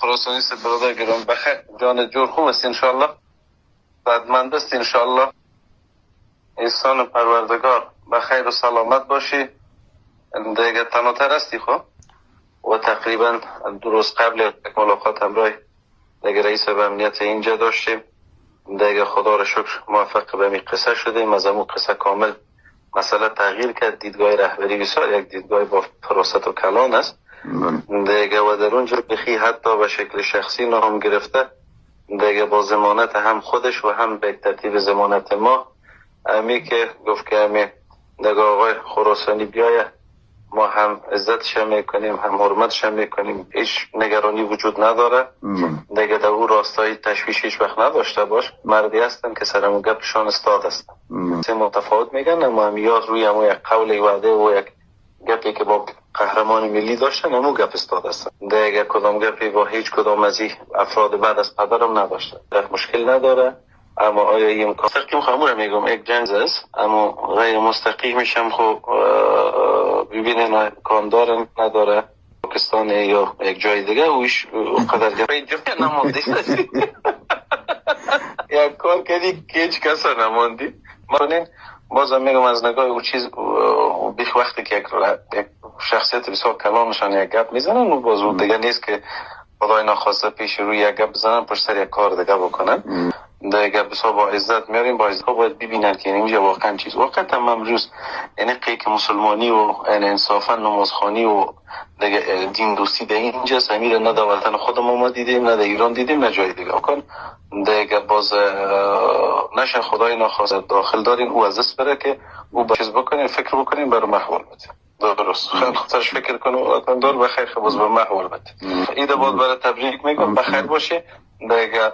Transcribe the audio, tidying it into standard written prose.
خراسانیست برادر گرام بخیر، جان جور خوب است انشالله، صحتمند است انشالله. انسان پروردگار بخیر و سلامت باشی. دیگه تنوتر هستی خب و تقریبا 2 روز قبل ملاقات همراه دیگه رئیس امنیت اینجا داشتیم. دیگه خدا را شکر موفق به می قصه شدیم. از امو قصه کامل مسئله تغییر کرد. دیدگاه رهبری بسیار یک دیدگاه با فراست و کلان است دیگه و در اونجا بخی حتی به شکل شخصی نام گرفته دیگه با ضمانت هم خودش و هم به ترتیب ضمانت ما امی که گفت که امی دیگه آقای خراسانی بیایه ما هم عزتش میکنیم هم حرمتش میکنیم، هیچ نگرانی وجود نداره دیگه. در او راستای تشویش هیچ وقت نداشته باش. مردی هستن که سرمو گپشان استاد هستن سه متفاوت میگن، اما هم یاد روی همو یک قول وعده و یک گپی که با قهرمان ملی داشتن همو گپ استاد هستن دیگه. کدام گپی با هیچ کدام از این افراد بعد از پدرم نداشتن. مشکل نداره. اما آیا این مستقیم خموره میگم یک جنگ است، اما غیر مستقیمش هم خب ببینین امکان داره نداره پاکستان یا یک جای دیگه اوش قدر گفت نماندی یا کار کردی که هیچ کسا نماندی. من بازم میگم از نگاه او چیز بیخ وقتی که یک شخصیت بسیار کلانشان یک گپ میزنن و باز او دیگه نیست که خدای ناخواسته پیش روی یک گپ بزنن پشت سر یک کار دیگه بکنن دیگه. بسیار با عزت میاریم، با عزت باید ببینن که اینجا واقعا چیز واقعا تمام روز یعنی که مسلمانی و انصافا نمازخانی و دیگه دین دوستی ده اینجا سمیر نه در وطن خودمون ما دیدیم نه در ایران دیدیم نه جای دیگه کن دیگه. باز نشه خدای ناخواسته داخل دارین او از دست بره که او با چیز بکنین فکر بکنین برای محول بده. درست خیلی خودش فکر کنه وطن دار بخیر خب باز به محول بده. ایده بود برای تبریک میگم بخیر باشه دیگه.